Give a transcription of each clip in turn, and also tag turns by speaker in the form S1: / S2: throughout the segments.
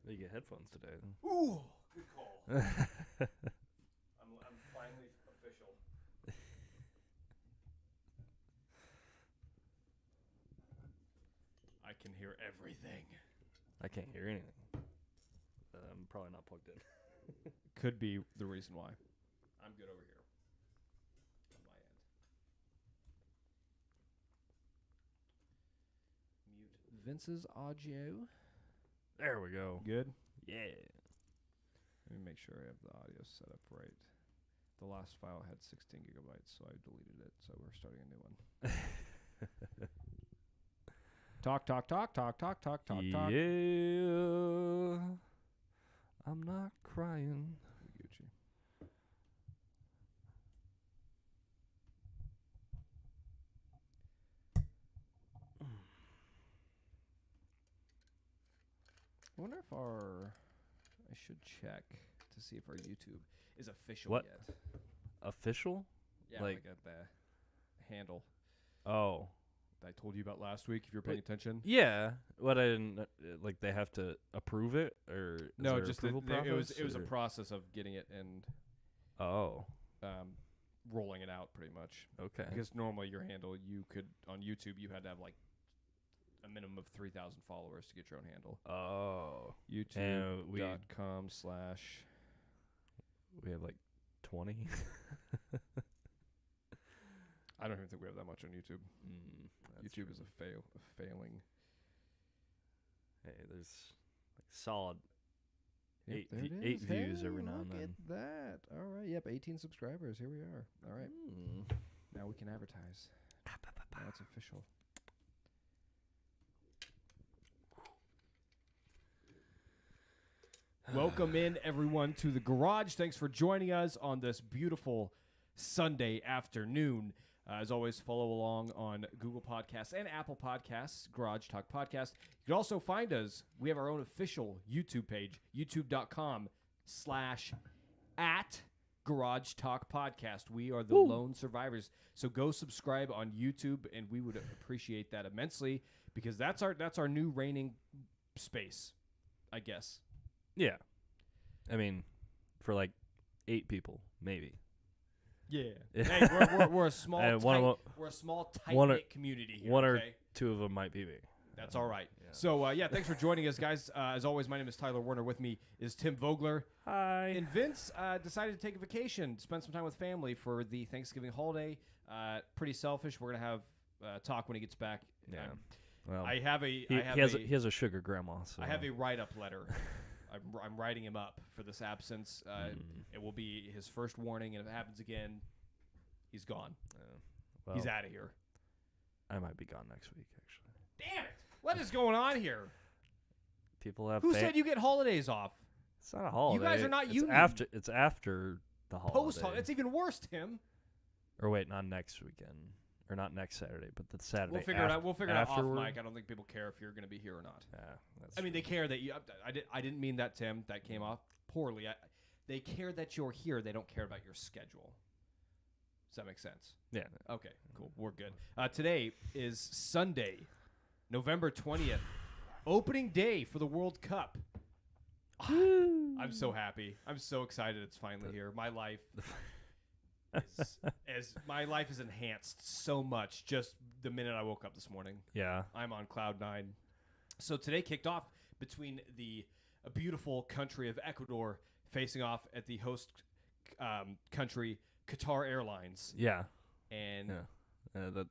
S1: You get headphones today.
S2: Ooh, good call. I'm finally official. I can hear everything.
S1: I can't hear anything. I'm probably not plugged in.
S2: Could be the reason why. I'm good over here. On my end. Mute Vince's audio.
S1: There we go.
S2: Good.
S1: Yeah.
S2: Let me make sure I have the audio set up right. The last file had 16 gigabytes, so I deleted it. So we're starting a new one. Talk.
S1: Yeah. I'm not crying.
S2: Gucci. I wonder if I should check to see if our YouTube is official
S1: What?
S2: yet.
S1: Official?
S2: Yeah,
S1: Like-
S2: at the handle
S1: Oh.
S2: that I told you about last week. If you're paying attention.
S1: Yeah. What I didn't like they have to approve it or is
S2: No,
S1: there
S2: just
S1: approval
S2: it was a
S1: or-
S2: process of getting it and
S1: Oh.
S2: rolling it out pretty much.
S1: Okay.
S2: Because normally your handle, you could on YouTube, you had to have like a minimum of 3,000 followers to get your own handle.
S1: Oh.
S2: YouTube.com/
S1: We have like 20.
S2: I don't even think we have that much on YouTube.
S1: That's
S2: YouTube
S1: true.
S2: is a failing.
S1: Hey, there's like solid
S2: Yep,
S1: eight
S2: there it
S1: eight
S2: is.
S1: views
S2: Hey,
S1: every now and
S2: look
S1: then.
S2: at that. All right. Yep. 18 subscribers. Here we are. All right.
S1: Mm.
S2: Now we can advertise. Now it's official. Welcome in, everyone, to the garage. Thanks for joining us on this beautiful Sunday afternoon. As always, follow along on Google Podcasts and Apple Podcasts, Garage Talk Podcast. You can also find us. We have our own official YouTube page, youtube.com/at Garage Talk Podcast. We are the lone survivors. So go subscribe on YouTube, and we would appreciate that immensely because that's our new reigning space, I guess.
S1: Yeah. I mean, for like 8 people, maybe.
S2: Yeah. Hey, we're a small we're a small
S1: one or-
S2: tight-knit community here,
S1: One
S2: okay?
S1: or 2 of them might be me.
S2: That's all right.
S1: Yeah.
S2: So, thanks for joining us, guys. As always, my name is Tyler Werner. With me is Tim Vogler.
S1: Hi.
S2: And Vince decided to take a vacation, spend some time with family for the Thanksgiving holiday. Pretty selfish. We're going to have talk when he gets back.
S1: Yeah. Well,
S2: I have a
S1: he has a sugar grandma. So.
S2: I have a write-up letter. I'm writing him up for this absence. It will be his first warning, and if it happens again, he's gone.
S1: Well,
S2: He's out of here.
S1: I might be gone next week, actually.
S2: Damn it! What is going on here?
S1: People have.
S2: Who said you get holidays off?
S1: It's not a holiday.
S2: guys are not
S1: it's
S2: union.
S1: It's after the holiday.
S2: Post-holiday. It's even worse, Tim.
S1: Or wait, not next weekend, or not next Saturday, but the Saturday.
S2: We'll figure it out. We'll figure it out off
S1: afterward.
S2: mic. I don't think people care if you're going to be here or not.
S1: Yeah, that's
S2: I mean,
S1: true.
S2: they care that you. I didn't mean that, Tim. That came off poorly. They care that you're here. They don't care about your schedule. Does that make sense?
S1: Yeah.
S2: Okay, cool. We're good. Today is Sunday, November 20th, opening day for the World Cup. I'm so happy. I'm so excited it's finally here. My life is enhanced so much just the minute I woke up this morning.
S1: Yeah.
S2: I'm on cloud 9. So today kicked off between the beautiful country of Ecuador facing off at the host country, Qatar Airlines.
S1: Yeah.
S2: And
S1: Yeah.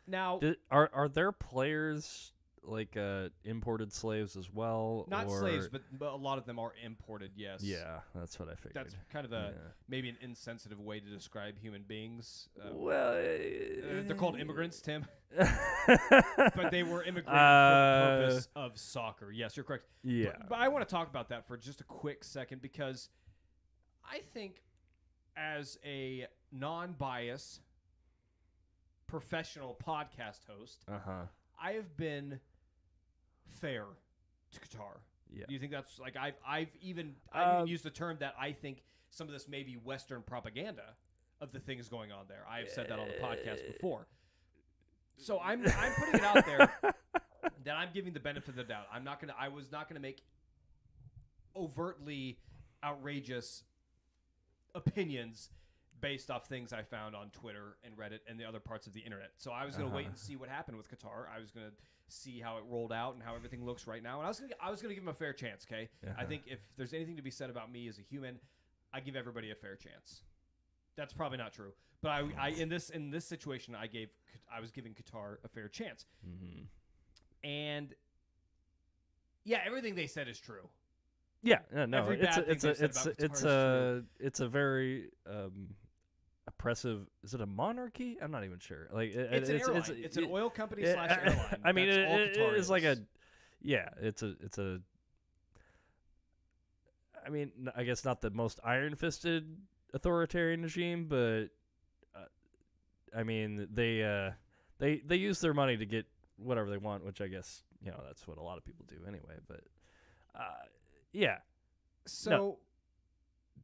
S2: now,
S1: Are there players like imported slaves as well?
S2: not
S1: or?
S2: slaves, but a lot of them are imported, yes.
S1: Yeah, that's what I figured.
S2: That's kind of maybe an insensitive way to describe human beings.
S1: Well,
S2: They're called immigrants, Tim. But they were immigrating for the purpose of soccer. Yes, you're correct.
S1: Yeah.
S2: But I want to talk about that for just a quick second because I think as a non-biased professional podcast host, I have been fair to Qatar.
S1: Yeah.
S2: Do you think that's like I've even used the term that I think some of this may be Western propaganda of the things going on there. I have said that on the podcast before. So I'm putting it out there that I'm giving the benefit of the doubt. I was not gonna make overtly outrageous opinions based off things I found on Twitter and Reddit and the other parts of the internet. So I was going to wait and see what happened with Qatar. I was going to see how it rolled out and how everything looks right now. And I was going to give him a fair chance, okay? I think if there's anything to be said about me as a human, I give everybody a fair chance. That's probably not true. But I in this situation, I was giving Qatar a fair chance.
S1: Mm-hmm.
S2: And yeah, everything they said is true.
S1: Yeah, no,
S2: Every bad thing they've said about Qatar
S1: it's a very oppressive. Is it a monarchy? I'm not even sure. Like
S2: It's an airline. It's an oil company / airline.
S1: I mean,
S2: That's all
S1: it
S2: Qatar
S1: is like a
S2: is.
S1: it's a. I mean, I guess not the most iron-fisted authoritarian regime, but I mean they use their money to get whatever they want, which I guess that's what a lot of people do anyway. But yeah.
S2: So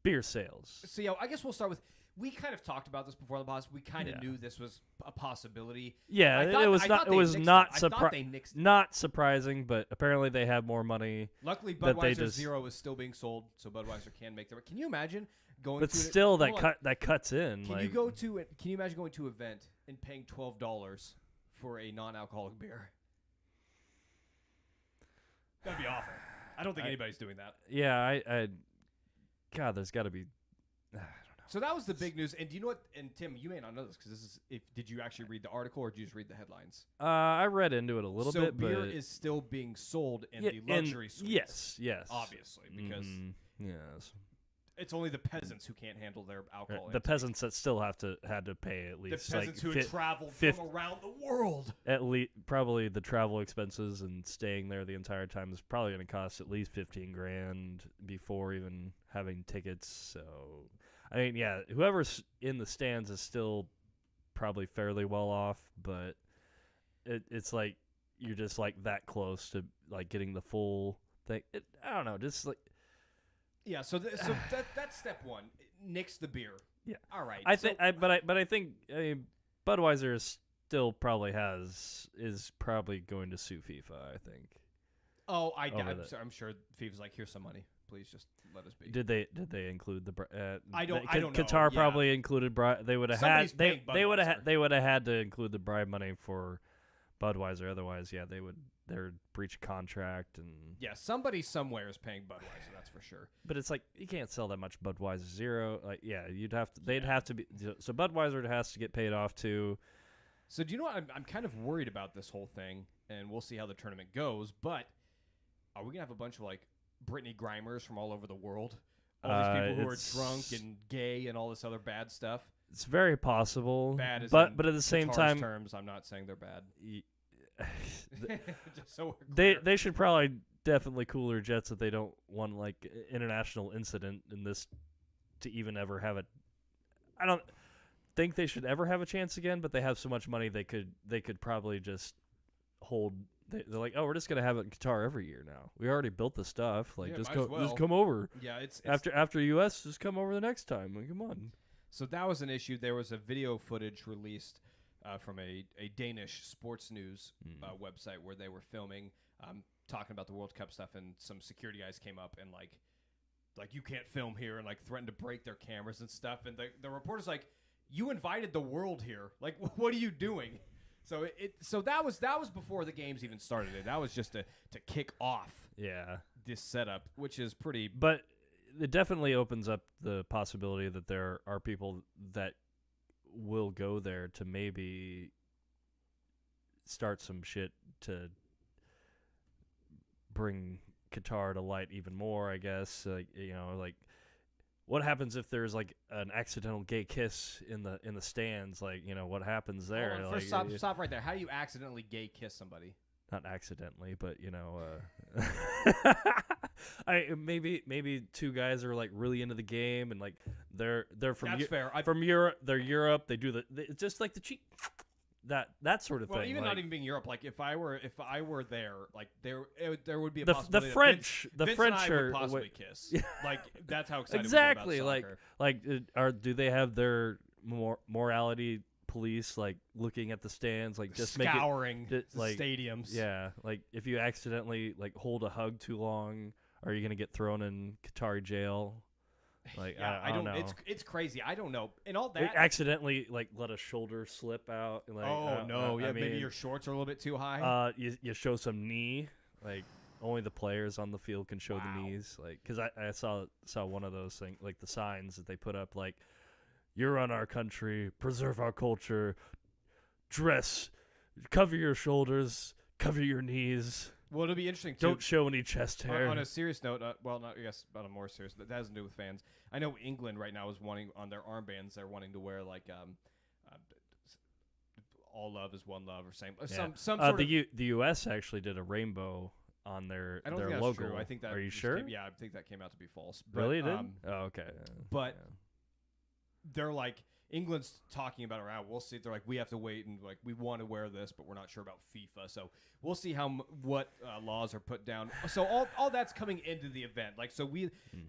S1: beer sales.
S2: So yeah, I guess we'll start with. We kind of talked about this before the boss. We kind of knew this was a possibility.
S1: Yeah, it was not surprising, but apparently they have more money.
S2: Luckily, Budweiser Zero is still being sold, so Budweiser can make their. Can you imagine going?
S1: But
S2: to
S1: still, that cuts in.
S2: Can you imagine going to an event and paying $12 for a non-alcoholic beer? That'd be awful. I don't think anybody's doing that.
S1: Yeah, God, there's got to be. I don't know.
S2: So that was the big news. And do you know what? And Tim, you may not know this because this is. Did you actually read the article or did you just read the headlines?
S1: I read into it a little bit.
S2: So beer
S1: but
S2: is still being sold in the luxury suites.
S1: Yes,
S2: obviously, because
S1: yes,
S2: it's only the peasants who can't handle their alcohol.
S1: The peasants that still had to pay at least.
S2: The peasants who had traveled from around the world.
S1: At least, probably the travel expenses and staying there the entire time is probably going to cost at least $15,000 before even having tickets. So, I mean, yeah, whoever's in the stands is still probably fairly well off, but it's like you're just like that close to like getting the full thing. I don't know, just like.
S2: Yeah, so that's step one. Nix the beer.
S1: Yeah,
S2: all right.
S1: I think Budweiser is probably going to sue FIFA. I think.
S2: Oh, I'm sure FIFA's like, here's some money. Please just let us be.
S1: Did they include the?
S2: I don't know.
S1: Qatar probably included they would have had they would have had to include the bribe money for Budweiser. Otherwise, yeah, they'd breach contract and
S2: somebody somewhere is paying Budweiser. That's for sure.
S1: But it's like you can't sell that much Budweiser Zero. Like they'd have to be. So Budweiser has to get paid off too.
S2: So do you know what? I'm kind of worried about this whole thing, and we'll see how the tournament goes. But are we gonna have a bunch of like Brittany Grimers from all over the world? All these people who are drunk and gay and all this other bad stuff.
S1: It's very possible.
S2: Bad,
S1: but at the same time,
S2: terms, I'm not saying they're bad. Just so
S1: they should probably definitely cool their jets if they don't want like international incident in this to even ever have it. I don't think they should ever have a chance again, but they have so much money they could probably just hold. They're like, oh, we're just gonna have it in Qatar every year now. We already built the stuff. Like just come over.
S2: Yeah, it's
S1: after US, just come over the next time. Like, come on.
S2: So that was an issue. There was a video footage released from a Danish sports news website where they were filming, talking about the World Cup stuff, and some security guys came up and like you can't film here, and like threatened to break their cameras and stuff. And the reporter's like, you invited the world here. Like, what are you doing? So that was before the games even started. That was just to kick off this setup, which is pretty.
S1: But it definitely opens up the possibility that there are people that will go there to maybe start some shit to bring Qatar to light even more, I guess. Like what happens if there's like an accidental gay kiss in the stands? Like, what happens there?
S2: Oh, first, stop right there. How do you accidentally gay kiss somebody?
S1: Not accidentally, but maybe two guys are like really into the game and like they're from from Europe. They're Europe. They do it's just like the cheek. That sort of thing.
S2: Well, even
S1: like,
S2: not even being Europe. Like if I were there, like there would be a
S1: the
S2: possibility.
S1: French
S2: Vince
S1: and
S2: I
S1: are
S2: would possibly kiss. Like that's how excited
S1: exactly.
S2: We get
S1: like do they have their morality police like looking at the stands, like just
S2: scouring
S1: the
S2: stadiums?
S1: Yeah, like if you accidentally like hold a hug too long, Are you gonna get thrown in Qatari jail? Like
S2: Yeah,
S1: I don't know.
S2: It's crazy. I don't know. And all
S1: They
S2: that.
S1: accidentally like let a shoulder slip out. Like,
S2: no. Yeah,
S1: I
S2: maybe
S1: mean,
S2: your shorts are a little bit too high.
S1: you show some knee. Like only the players on the field can show the
S2: Wow.
S1: knees. Like because I saw one of those things, like the signs that they put up, like you're on our country, preserve our culture, dress, cover your shoulders, cover your knees.
S2: Well, it'll be interesting too.
S1: Don't show any chest hair.
S2: On a serious note, well, not I guess on a more serious, that has to do with fans. I know England right now is wanting on their armbands. They're wanting to wear like all love is one love or some sort of.
S1: The U.S. actually did a rainbow on their
S2: I don't
S1: their
S2: think
S1: logo.
S2: that's true. I think that
S1: Are you
S2: just
S1: sure?
S2: yeah, I think that came out to be false. But,
S1: Really, it did? Oh, okay.
S2: but
S1: Yeah.
S2: they're like England's talking about it around. We'll see. They're like we have to wait and like we want to wear this, but we're not sure about FIFA. So we'll see what laws are put down. So all that's coming into the event. Like so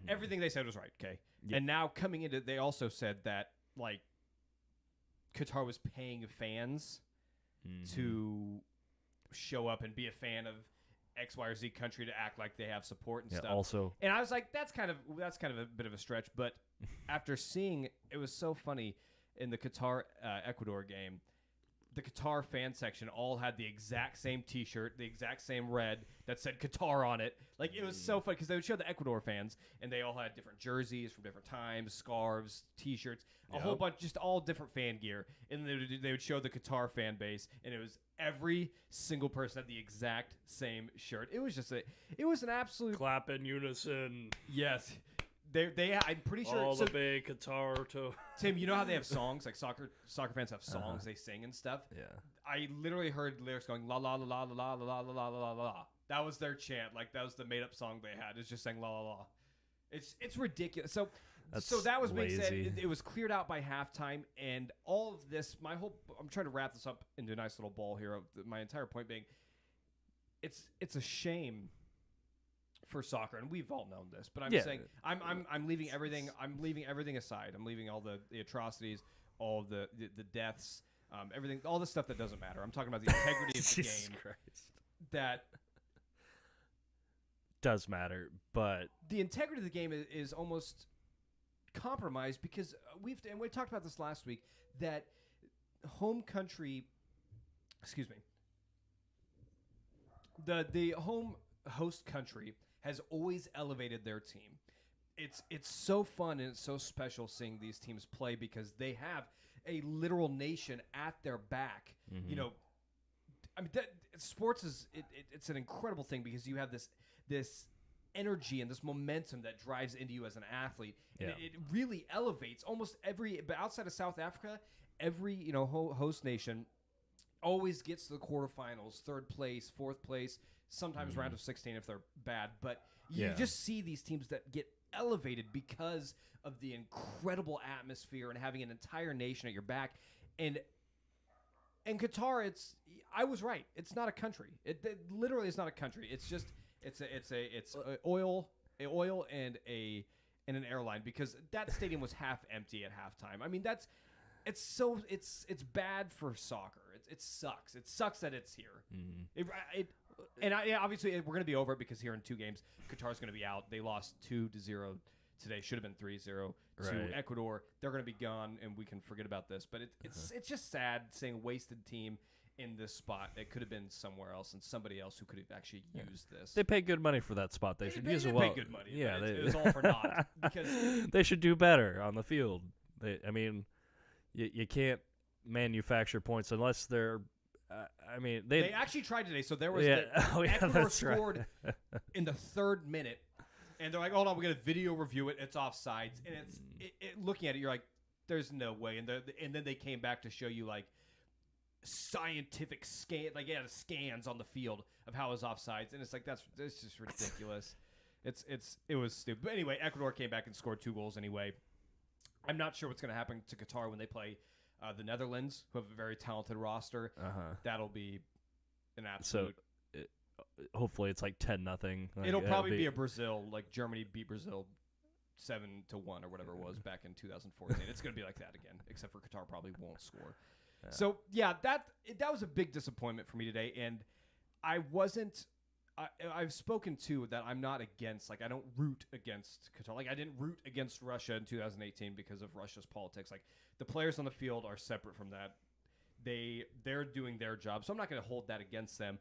S2: everything they said was right. Okay,
S1: Yeah.
S2: and now coming into they also said that like Qatar was paying fans to show up and be a fan of X, Y, or Z country to act like they have support and stuff.
S1: Also,
S2: And I was like, that's kind of a bit of a stretch. But after seeing, it was so funny in the Qatar Ecuador game. The Qatar fan section all had the exact same T-shirt, the exact same red that said Qatar on it. Like it was so funny because they would show the Ecuador fans, and they all had different jerseys from different times, scarves, T-shirts, a whole bunch, just all different fan gear. And they would show the Qatar fan base, and it was every single person had the exact same shirt. It was just it was an absolute
S1: clap in unison.
S2: yes. I'm pretty sure.
S1: All
S2: So,
S1: the bay Qatar to.
S2: Tim, you know how they have songs like soccer fans have songs they sing and stuff.
S1: Yeah.
S2: I literally heard lyrics going la la la la la la la la la la la la. That was their chant. Like that was the made up song they had. It's just saying la la la. It's ridiculous. So that was being said.
S1: lazy.
S2: It was cleared out by halftime, and all of this. I'm trying to wrap this up into a nice little ball here. My entire point being, it's a shame for soccer, and we've all known this, but I'm saying I'm leaving everything. I'm leaving everything aside. I'm leaving all the atrocities, all of the deaths, everything, all the stuff that doesn't matter. I'm talking about the integrity of the
S1: Jesus
S2: game.
S1: Christ.
S2: That
S1: Does matter, but
S2: the integrity of the game is almost compromised because we talked about this last week that home country, excuse me, the home host country has always elevated their team. It's so fun and it's so special seeing these teams play because they have a literal nation at their back. You know, I mean, sports it's an incredible thing because you have this energy and this momentum that drives into you as an athlete, and it really elevates almost every. But outside of South Africa, every host nation always gets to the quarterfinals, third place, fourth place, sometimes round of 16 if they're bad. But you just see these teams that get elevated because of the incredible atmosphere and having an entire nation at your back. And Qatar, I was right. It's not a country. It literally is not a country. It's just it's oil and an airline because that stadium was half empty at halftime. I mean it's bad for soccer. It sucks. It sucks that it's here. Obviously we're going to be over it because here in 2 games, Qatar's going to be out. They lost 2-0 today. Should have been 3-0 to Ecuador. They're going to be gone, and we can forget about this. But it's just sad seeing a wasted team in this spot. It could have been somewhere else and somebody else who could have actually used this.
S1: they pay good money for that spot. They should use it
S2: They
S1: well.
S2: pay good money.
S1: Yeah,
S2: it was all for naught because
S1: they should do better on the field. You can't manufacture points unless they're.
S2: they actually tried today. So there was Ecuador
S1: that's
S2: scored
S1: right.
S2: in the 3rd minute, and they're like, "Hold on, we're gonna video review it. It's offsides." And looking at it, you're like, "There's no way." And then they came back to show you like scientific scans on the field of how it was offsides, and it's like that's just ridiculous. It was stupid. But anyway, Ecuador came back and scored 2 goals anyway. I'm not sure what's going to happen to Qatar when they play the Netherlands, who have a very talented roster. That'll be an absolute.
S1: So, hopefully, it's like 10-0.
S2: It'll probably be a Brazil, like Germany beat Brazil 7-1 or whatever it was back in 2014. It's going to be like that again, except for Qatar probably won't score. So that was a big disappointment for me today, and I wasn't I've spoken to that I'm not against, like, I don't root against Qatar. Like, I didn't root against Russia in 2018 because of Russia's politics. Like, the players on the field are separate from that. They're doing their job, so I'm not going to hold that against them.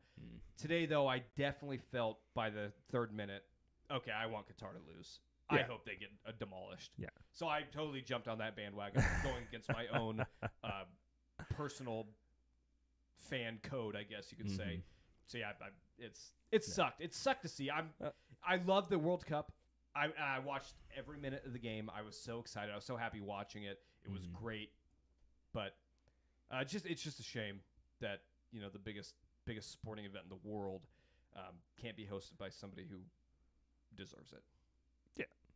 S2: Today, though, I definitely felt by the third minute, okay, I want Qatar to lose. I
S1: Yeah.
S2: hope they get demolished.
S1: Yeah.
S2: So I totally jumped on that bandwagon, going against my own personal fan code, I guess you could say. So yeah, it sucked. It sucked to see. I love the World Cup. I watched every minute of the game. I was so excited. I was so happy watching it. It was great, but it's just a shame that the biggest sporting event in the world can't be hosted by somebody who deserves it.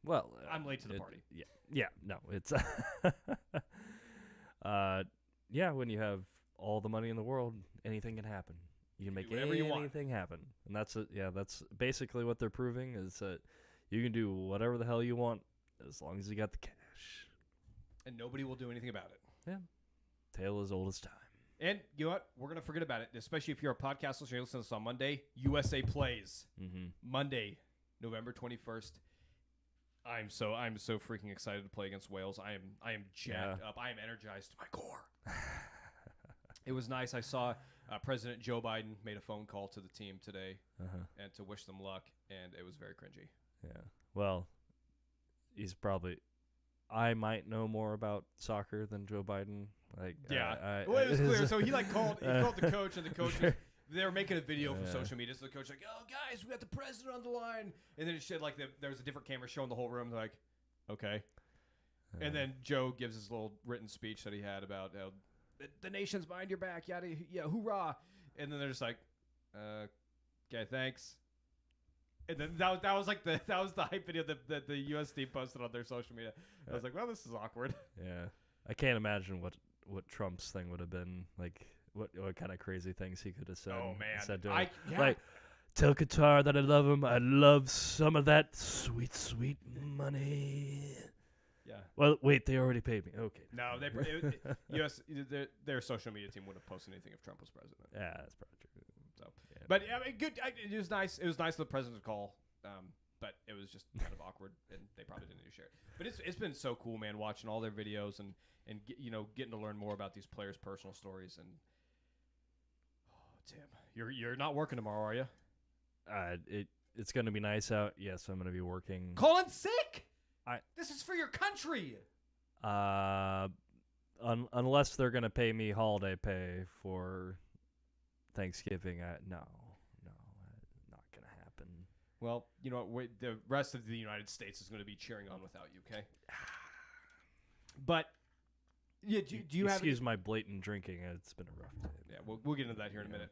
S1: Well,
S2: I'm late to the party.
S1: Yeah. No, it's when you have all the money in the world, anything can happen. You can make
S2: whatever you want.
S1: anything happen, and that's it. Yeah, that's basically what they're proving is that you can do whatever the hell you want as long as you got the cash.
S2: And nobody will do anything about it.
S1: Yeah, tale as old as time.
S2: And you know what? We're gonna forget about it, especially if you're a podcast listener. You listen to this on Monday. USA plays Monday, November 21st. I'm so freaking excited to play against Wales. I am jacked up. I am energized to my core. It was nice. I saw President Joe Biden made a phone call to the team today and to wish them luck, and it was very cringy.
S1: Yeah. Well, he's probably. I might know more about soccer than Joe Biden. Like,
S2: yeah. Well, it was clear. So he called the coach, and the coach was, they were making a video for social media. So the coach like, "Oh, guys, we got the president on the line," and then it showed like there was a different camera showing the whole room. They're like, okay. And then Joe gives his little written speech that he had about the nation's behind your back, yada, yeah, hoorah. And then they're just like, okay, thanks. And then that was the hype video that the US team posted on their social media. I was like, well, this is awkward.
S1: Yeah, I can't imagine what Trump's thing would have been like. What kind of crazy things he could have said?
S2: Oh man,
S1: said to
S2: like
S1: tell Qatar that I love him. I love some of that sweet, sweet money.
S2: Yeah.
S1: Well, wait, they already paid me. Okay.
S2: No, US their social media team wouldn't have posted anything if Trump was president.
S1: Yeah, that's probably true.
S2: So, yeah. But I mean, good. It was nice. It was nice of the president to call. But it was just kind of awkward, and they probably didn't need to share it. But it's been so cool, man, watching all their videos and getting to learn more about these players' personal stories. And Tim, you're not working tomorrow, are you?
S1: It's going to be nice out. Yes, I'm going to be working.
S2: Calling sick. This is for your country.
S1: Unless they're going to pay me holiday pay for Thanksgiving, no, not going to happen.
S2: Well, you know what? The rest of the United States is going to be cheering on without you, okay? But yeah, do you have?
S1: Excuse my blatant drinking. It's been a rough day.
S2: Yeah, we'll get into that here in a minute.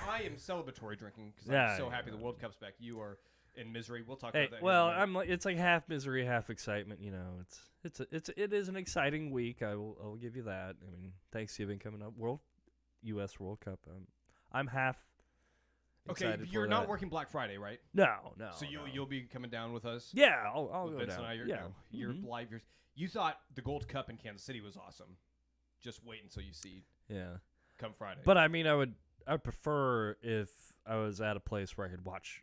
S2: I am celebratory drinking because I'm so happy the World Cup's back. You are in misery. We'll talk about that.
S1: Well, it's like half misery, half excitement. It is an exciting week. I'll give you that. I mean, Thanksgiving coming up, U.S. World Cup. I'm half.
S2: Okay, you're not working Black Friday, right?
S1: No.
S2: So you'll be coming down with us.
S1: Yeah, I'll go
S2: Vince
S1: down.
S2: And I, you're live. You thought the Gold Cup in Kansas City was awesome. Just wait until you see.
S1: Yeah.
S2: Come Friday.
S1: But I mean, I'd prefer if I was at a place where I could watch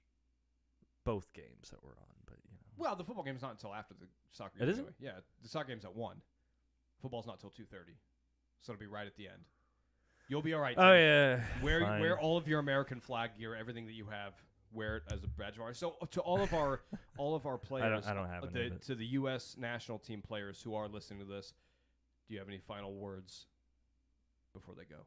S1: both games that were on. But
S2: well, the football game's not until after the soccer.
S1: It isn't?
S2: Yeah, the soccer game's at 1. Football's not till 2:30, so it'll be right at the end. You'll be all right.
S1: Oh yeah.
S2: Wear all of your American flag gear, everything that you have. Wear it as a badge of honor. So to all of our players,
S1: I don't have any of it.
S2: To the U.S. national team players who are listening to this, do you have any final words before they go?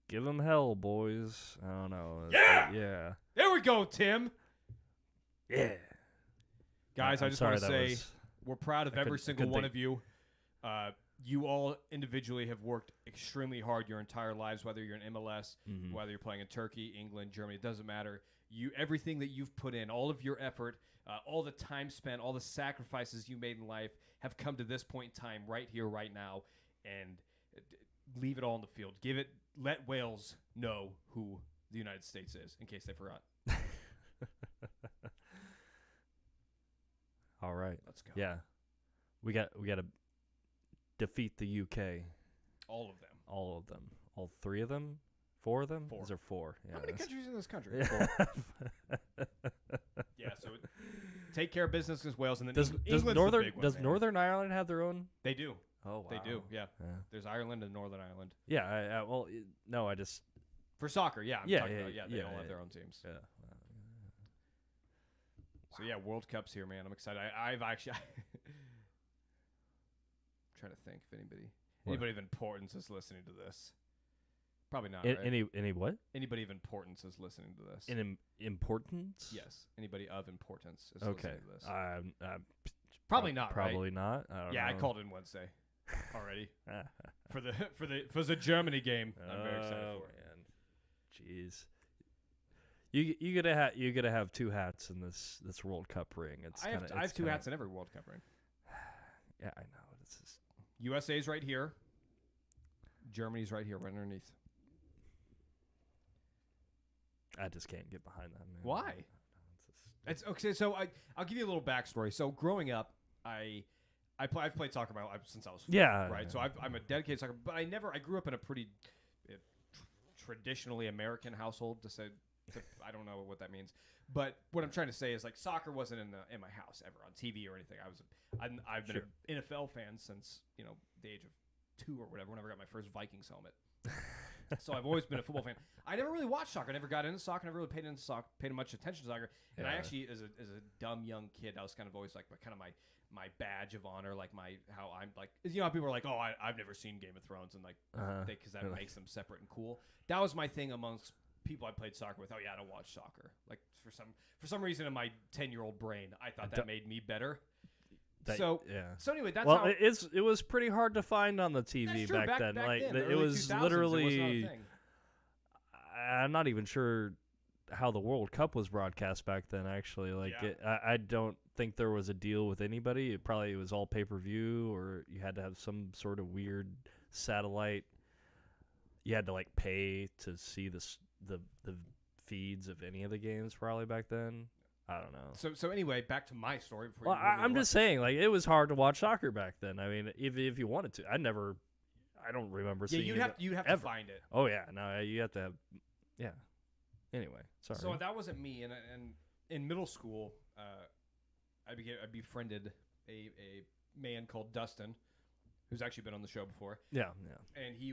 S1: Give them hell, boys. I don't know.
S2: Yeah. There we go, Tim.
S1: Yeah.
S2: Guys, I just want to say we're proud of every single one of you. You all individually have worked extremely hard your entire lives, whether you're in MLS, whether you're playing in Turkey, England, Germany, it doesn't matter. Everything that you've put in, all of your effort, all the time spent, all the sacrifices you made in life have come to this point in time right here, right now, and leave it all in the field. Let Wales know who the United States is, in case they forgot.
S1: All right.
S2: Let's go.
S1: Yeah. We got to defeat the UK.
S2: All of them.
S1: All 3 of them? 4 of them?
S2: Four.
S1: Is there 4? Yeah,
S2: How many
S1: that's-
S2: countries in this country?
S1: Yeah.
S2: Yeah, so take care of business against Wales, and then
S1: does
S2: England's the big one, man.
S1: Northern Ireland have their own?
S2: They do.
S1: Oh, wow.
S2: They do. Yeah.
S1: Yeah.
S2: There's Ireland and Northern Ireland
S1: Yeah. No, I just.
S2: for soccer. Yeah. I'm
S1: Yeah,
S2: talking
S1: yeah,
S2: about, they
S1: yeah,
S2: all have
S1: yeah.
S2: their own teams.
S1: Yeah.
S2: So yeah, World Cup's here, man. I'm excited. I've actually trying to think if
S1: What?
S2: anybody of importance is listening to this. Probably not.
S1: In,
S2: Right?
S1: any what?
S2: Anybody of importance is listening to this.
S1: Importance?
S2: Yes. Anybody of importance is
S1: Okay.
S2: listening to this.
S1: Probably
S2: not.
S1: Probably
S2: Right?
S1: not. I don't
S2: Yeah,
S1: know.
S2: I called in Wednesday already for the Germany game. I'm very excited
S1: Oh,
S2: for it.
S1: man. Jeez. You gotta have 2 hats in this World Cup ring. It's
S2: I
S1: kinda,
S2: have 2 hats in every World Cup ring.
S1: Yeah, I know. It's just,
S2: USA's right here. Germany's right here, right underneath.
S1: I just can't get behind that, man.
S2: Why?
S1: I don't know,
S2: It's okay. So I'll give you a little backstory. So growing up, I've played soccer my life since I was 4,
S1: Yeah,
S2: right.
S1: yeah.
S2: So I'm a dedicated soccer, but I grew up in a pretty traditionally American household. I don't know what that means, but what I'm trying to say is like soccer wasn't in my house ever on TV or anything. I've been
S1: Sure.
S2: an NFL fan since the age of 2 or whatever. Whenever I got my first Vikings helmet. So I've always been a football fan. I never really watched soccer. I never got into soccer. I never really paid much attention to soccer. And I
S1: Yeah.
S2: actually, as a dumb young kid, I was kind of always like my badge of honor, like how I'm like, how people are like, oh, I've never seen Game of Thrones, and like because that
S1: Really?
S2: makes them separate and cool. That was my thing amongst people I played soccer with. Oh yeah, I don't watch soccer. Like for some reason in my 10-year-old brain, I thought that made me better. So anyway, that's
S1: well,
S2: how.
S1: it was pretty hard to find on the TV
S2: That's true.
S1: back then. Like
S2: then, the
S1: it
S2: early
S1: was
S2: 2000s, it was not a
S1: literally.
S2: thing.
S1: I'm not even sure how the World Cup was broadcast back then. Actually, like
S2: Yeah.
S1: I don't think there was a deal with anybody. It probably was all pay-per-view, or you had to have some sort of weird satellite. You had to like pay to see the feeds of any of the games probably back then. I don't know.
S2: So anyway, back to my story. Before
S1: Well,
S2: you really
S1: I'm just saying, like, it was hard to watch soccer back then. I mean, if you wanted to, I don't remember
S2: yeah,
S1: seeing.
S2: you'd have to
S1: ever.
S2: find it.
S1: Oh yeah, no, you have to have. Yeah. Anyway, sorry.
S2: So that wasn't me. And in middle school, I befriended a man called Dustin, who's actually been on the show before.
S1: Yeah.
S2: And he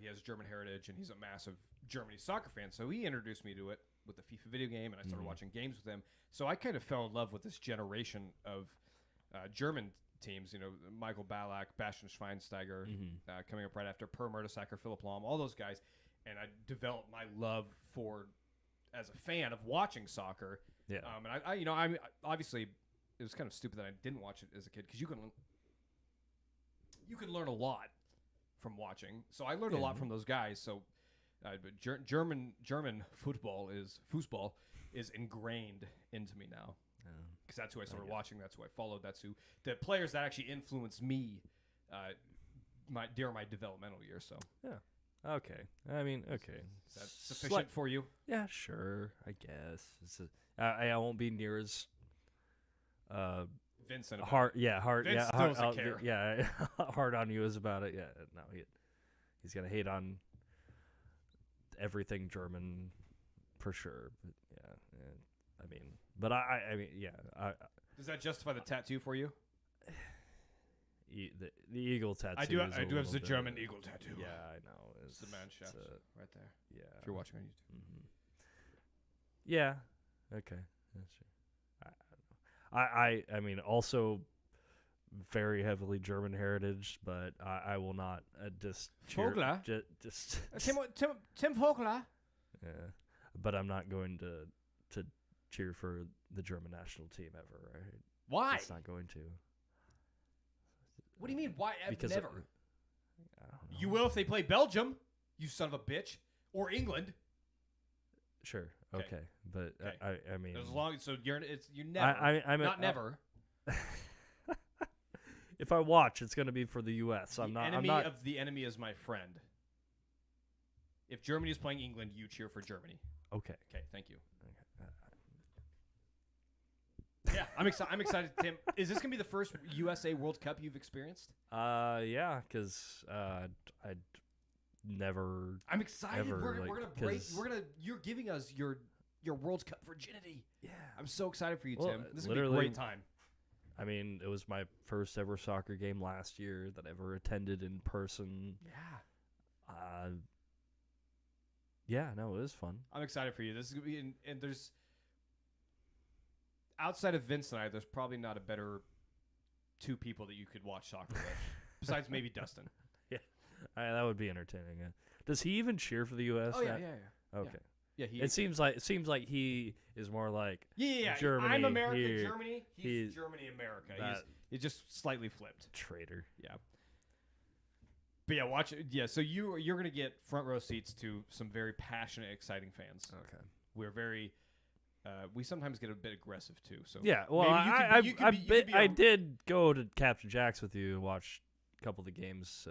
S2: has German heritage, and he's a massive Germany soccer fan. So he introduced me to it with the FIFA video game, and I started watching games with him. So I kind of fell in love with this generation of German teams. Michael Ballack, Bastian Schweinsteiger, coming up right after Per Mertesacker, Philipp Lahm, all those guys. And I developed my love for, as a fan of watching soccer.
S1: Yeah.
S2: And I obviously it was kind of stupid that I didn't watch it as a kid because you can learn a lot from watching. So I learned a lot from those guys. So but German football is ingrained into me now because that's who I started watching. That's who I followed. That's who the players that actually influenced me during my developmental years. So
S1: yeah. Okay. I mean, okay.
S2: Is that sufficient for you?
S1: Yeah, sure. I guess I won't be near as
S2: Vincent. about
S1: hard. Yeah, hard.
S2: Vince
S1: yeah,
S2: still
S1: hard,
S2: doesn't care.
S1: Yeah, hard on you is about it. Yeah, no, he's gonna hate on everything German for sure. But yeah, I mean, but I mean, yeah.
S2: Does that justify the tattoo for you?
S1: The eagle tattoo.
S2: I do
S1: is a
S2: have the
S1: little bit-
S2: German eagle tattoo.
S1: Yeah, I know.
S2: It's the man chef right there.
S1: Yeah.
S2: If you're watching on YouTube.
S1: Mm-hmm. Yeah. Okay. That's true. I mean, also very heavily German heritage, but I will not just cheer.
S2: Vogler?
S1: Just
S2: Tim Vogler.
S1: yeah. But I'm not going to cheer for the German national team ever. Right?
S2: Why?
S1: It's not going to.
S2: What do you mean? Why?
S1: Because
S2: Never.
S1: I don't know.
S2: You will if they play Belgium, you son of a bitch, or England.
S1: Sure.
S2: Okay.
S1: Okay. But
S2: Okay.
S1: I mean,
S2: As long as you never.
S1: I'm
S2: not never.
S1: If I watch, it's going to be for the U.S. I'm not.
S2: Enemy of the enemy is my friend. If Germany is playing England, you cheer for Germany.
S1: Okay.
S2: Okay, thank you.
S1: Okay.
S2: Yeah, I'm excited. I'm excited, Tim. Is this gonna be the first USA World Cup you've experienced?
S1: Yeah, because never.
S2: I'm excited.
S1: Ever,
S2: We're
S1: like,
S2: gonna break.
S1: 'cause-
S2: You're giving us your World Cup virginity.
S1: Yeah.
S2: I'm so excited for you,
S1: Well,
S2: Tim. This is gonna be a
S1: literally-
S2: great time.
S1: I mean, it was my first ever soccer game last year that I ever attended in person.
S2: Yeah.
S1: Yeah, no, it was fun.
S2: I'm excited for you. This is gonna be, and there's outside of Vince and I, there's probably not a better two people that you could watch soccer with, besides maybe Dustin.
S1: That would be entertaining. Yeah. Does he even cheer for the U.S.?
S2: Oh yeah.
S1: Okay.
S2: Yeah, he.
S1: It seems like he is more like
S2: Yeah.
S1: Germany
S2: I'm America,
S1: here.
S2: Germany. He's Germany, America.
S1: that
S2: He's just slightly flipped.
S1: traitor.
S2: Yeah. But yeah, watch it. Yeah, so you're gonna get front row seats to some very passionate, exciting fans.
S1: Okay.
S2: We're very. We sometimes get a bit aggressive too. So
S1: Yeah. Well,
S2: maybe you could be- you could be
S1: I
S2: a-
S1: did go to Captain Jack's with you and watch a couple of the games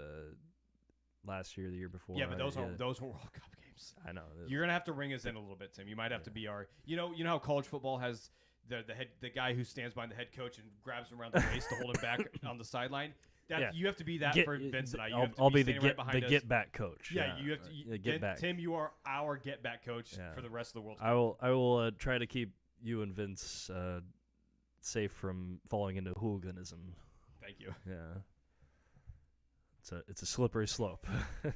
S1: last year, the year before.
S2: yeah, but those were World Cup games.
S1: I know.
S2: You're gonna have to ring us in a little bit, Tim. You might have to be our. You know how college football has the guy who stands behind the head coach and grabs him around the waist to hold him back on the sideline.
S1: Yeah.
S2: You have to be that for Vince and I. You have to
S1: I'll be the
S2: standing right behind us.
S1: get back coach.
S2: Yeah, you have to
S1: the get back.
S2: Tim, you are our get back coach
S1: Yeah.
S2: for the rest of the World Cup.
S1: I will try to keep you and Vince safe from falling into hooliganism.
S2: Thank you.
S1: Yeah. It's a slippery slope.
S2: And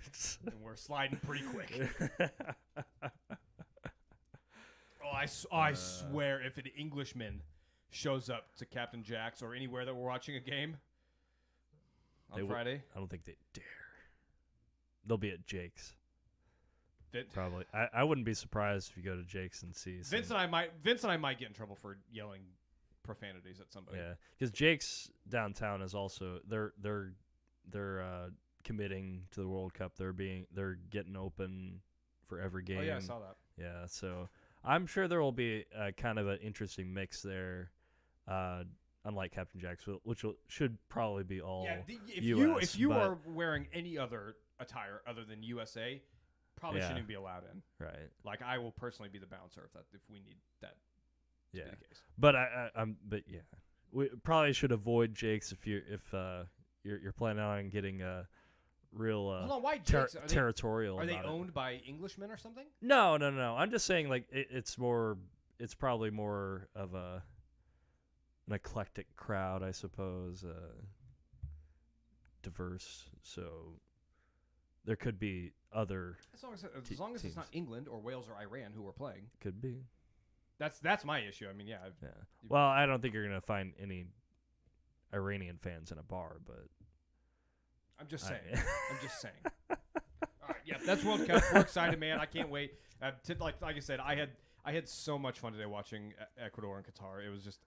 S2: we're sliding pretty quick. I swear, if an Englishman shows up to Captain Jack's or anywhere that we're watching a game on Friday,
S1: I don't think they dare. They'll be at Jake's.
S2: Vin-
S1: Probably. I wouldn't be surprised if you go to Jake's and see.
S2: Vince and I might get in trouble for yelling profanities at somebody.
S1: Yeah, because Jake's downtown is also they're committing to the World Cup. They're getting open for every game.
S2: Oh yeah, I saw that.
S1: Yeah, so I'm sure there will be kind of an interesting mix there. Unlike Captain Jack's, which should probably be all
S2: if you are wearing any other attire other than USA, probably
S1: Yeah.
S2: shouldn't be allowed in.
S1: right.
S2: Like I will personally be the bouncer if we need that to
S1: Yeah,
S2: be the case.
S1: but but yeah, we probably should avoid Jake's if you're planning on getting a real
S2: Hold on, why Jake's?
S1: territorial.
S2: Are they
S1: about it.
S2: owned by Englishmen or something?
S1: No. I'm just saying, like, it's probably more of an eclectic crowd, I suppose, diverse. So there could be other.
S2: As long as it's not England or Wales or Iran who we're playing.
S1: Could be.
S2: That's my issue. I mean, yeah.
S1: Yeah. Well, I don't think you're gonna find any Iranian fans in a bar, but
S2: I'm just saying. I'm just saying. All right, yeah, that's World Cup. We're excited, man. I can't wait. Like I said, I had so much fun today watching Ecuador and Qatar. It was just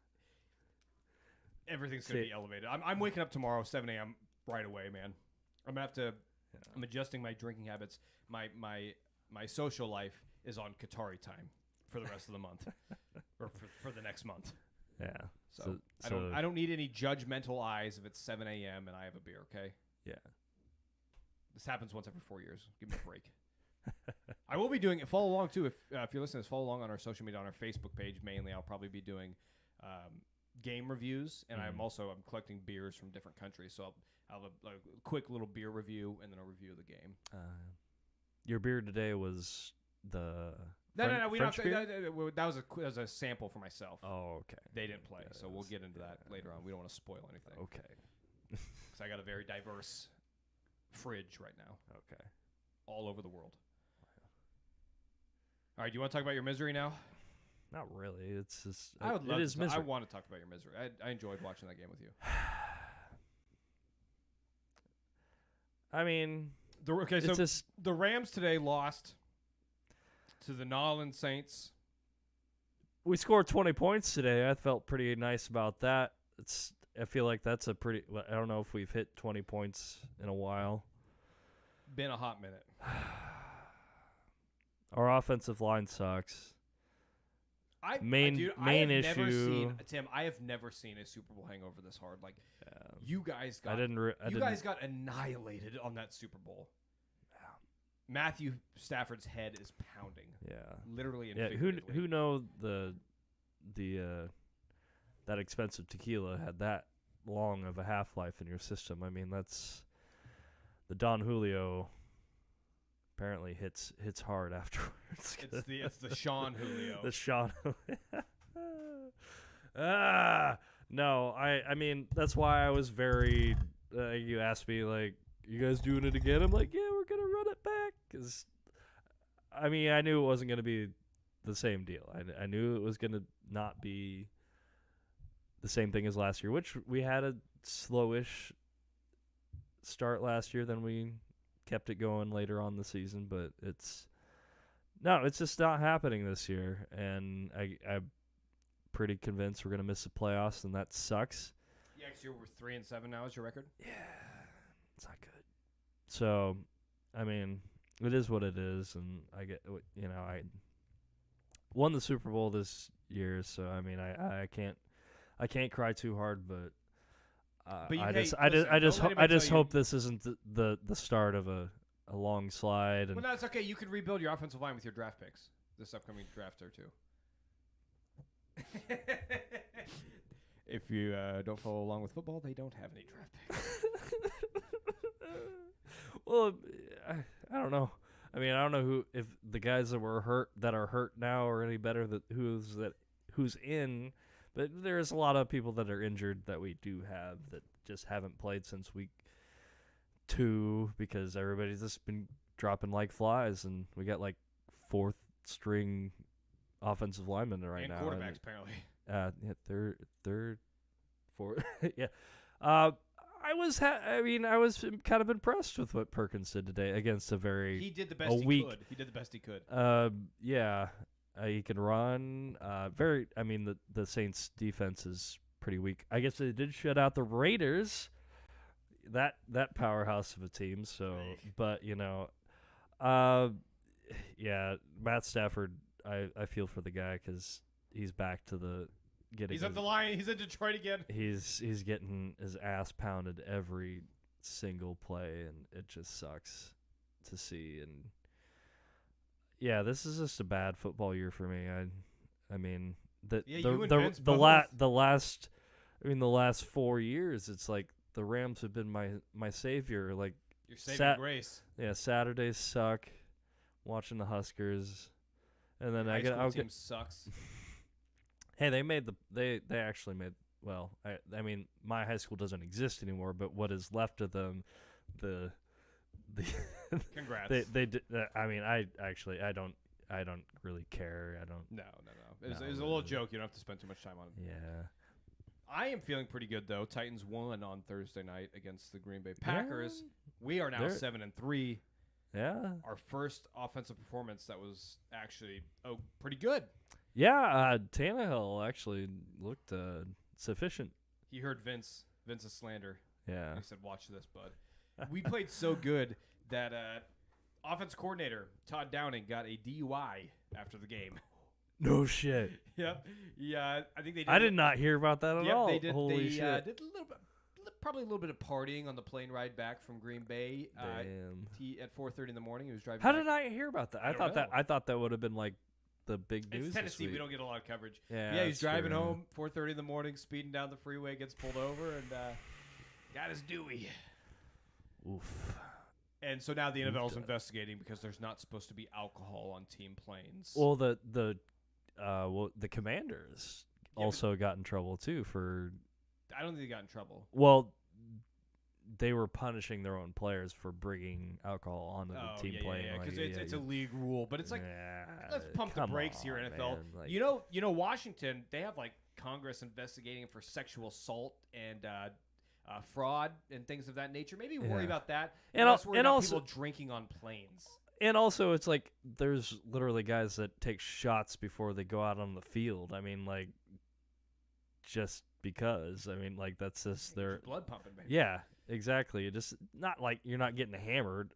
S2: everything's gonna be elevated. I'm waking up tomorrow 7 a.m. right away, man. I'm gonna have to.
S1: Yeah.
S2: I'm adjusting my drinking habits. My social life is on Qatari time for the rest of the month, or for the next month.
S1: Yeah.
S2: So I don't need any judgmental eyes if it's 7 a.m. and I have a beer. Okay.
S1: Yeah.
S2: This happens once every 4 years. Give me a break. I will be doing it. Follow along too if you're listening to this. Follow along on our social media, on our Facebook page mainly. I'll probably be doing game reviews, and I'm collecting beers from different countries. So I'll have a quick little beer review and then a review of the game.
S1: Your beer today was the
S2: No. We
S1: French
S2: don't.
S1: beer?
S2: That was a sample for myself.
S1: Oh, okay.
S2: They didn't play,
S1: Yeah,
S2: so we'll get into that later on. We don't want to spoil anything.
S1: Okay.
S2: Because I got a very diverse fridge right now,
S1: Okay.
S2: all over the world. All right, do you want to talk about your misery now?
S1: Not really. It's just
S2: I would love
S1: it is
S2: to. I
S1: misery.
S2: want to talk about your misery. I enjoyed watching that game with you.
S1: I mean,
S2: So
S1: it's just
S2: the Rams today lost to the New Orleans Saints.
S1: we scored 20 points today. I felt pretty nice about that. I feel like that's a pretty. I don't know if we've hit 20 points in a while.
S2: Been a hot minute.
S1: Our offensive line sucks. Main issue.
S2: Tim, I have never seen a Super Bowl hangover this hard. Like you guys got.
S1: I didn't.
S2: guys got annihilated on that Super Bowl. Matthew Stafford's head is pounding.
S1: Yeah.
S2: Literally and
S1: Yeah.
S2: figuratively.
S1: Who know the that expensive tequila had that long of a half-life in your system? I mean, that's the Don Julio apparently hits hard afterwards.
S2: It's the Sean Julio.
S1: The Sean. No, I mean that's why I was very. You asked me like, you guys doing it again? I'm like, yeah, we're gonna run it back because, I mean, I knew it wasn't gonna be the same deal. I knew it was gonna not be the same thing as last year, which we had a slowish start last year. Then we kept it going later on the season, but it's just not happening this year, and I'm pretty convinced we're gonna miss the playoffs, and that sucks.
S2: Yeah, because you're 3-7 now is your record.
S1: Yeah, it's not good. So, I mean, it is what it is, and I won the Super Bowl this year, so I mean, I can't cry too hard, but I just hope this isn't the start of a long slide. And
S2: well, that's okay. You can rebuild your offensive line with your draft picks this upcoming draft or two. If you don't follow along with football, they don't have any draft picks.
S1: Well, I don't know. I mean, I don't know if the guys that are hurt now are any better who's in, but there's a lot of people that are injured that we do have that just haven't played since week 2 because everybody's just been dropping like flies, and we got like 4th string offensive linemen right now.
S2: Quarterbacks apparently.
S1: Third, fourth. Yeah. I was kind of impressed with what Perkins did today against a very
S2: He did the best he could. He did the best he could.
S1: Yeah. He can run. The Saints defense is pretty weak. I guess they did shut out the Raiders. That powerhouse of a team. So, but yeah, Matt Stafford. I feel for the guy because he's back to the getting.
S2: He's at the line. He's in Detroit again.
S1: He's getting his ass pounded every single play, and it just sucks to see. And yeah, this is just a bad football year for me. I mean the last 4 years, it's like the Rams have been my savior. Like
S2: your saving grace.
S1: Yeah, Saturdays suck. Watching the Huskers. And then
S2: team sucks.
S1: Hey, they actually made I mean my high school doesn't exist anymore, but what is left of them, the
S2: congrats.
S1: They did. I mean, I don't really care. I don't.
S2: No. It was a little joke. You don't have to spend too much time on it.
S1: Yeah.
S2: I am feeling pretty good though. Titans won on Thursday night against the Green Bay Packers.
S1: Yeah.
S2: We are now 7-3.
S1: Yeah.
S2: Our first offensive performance that was actually pretty good.
S1: Yeah, Tannehill actually looked sufficient.
S2: He heard Vince's slander.
S1: Yeah.
S2: He said, "Watch this, bud." We played so good that offense coordinator Todd Downing got a DUI after the game.
S1: No shit.
S2: Yep. Yeah, I think they did.
S1: I did not hear about that at all.
S2: They did.
S1: Holy
S2: they
S1: shit.
S2: Did probably a little bit of partying on the plane ride back from Green Bay.
S1: Damn.
S2: At 4:30 in the morning, he was driving.
S1: How did I hear about that? I thought that would have been like the big news.
S2: It's Tennessee.
S1: This week.
S2: We don't get a lot of coverage.
S1: Yeah,
S2: he's driving
S1: true.
S2: home 4:30 in the morning, speeding down the freeway, gets pulled over, and got his Dewey.
S1: Oof.
S2: And so now the NFL is investigating because there's not supposed to be alcohol on team planes.
S1: Well, the Commanders also got in trouble too for.
S2: I don't think they got in trouble.
S1: Well, they were punishing their own players for bringing alcohol onto the team plane.
S2: Yeah, because it's a league rule. But it's like, let's pump the brakes here, NFL.
S1: Man.
S2: You know, Washington, they have like Congress investigating for sexual assault and fraud and things of that nature. Maybe worry about that.
S1: And
S2: also people drinking on planes.
S1: And also, it's like there's literally guys that take shots before they go out on the field. I mean, like, just because. I mean, like, that's just their
S2: blood pumping, baby.
S1: Yeah, exactly. Just not like you're not getting hammered.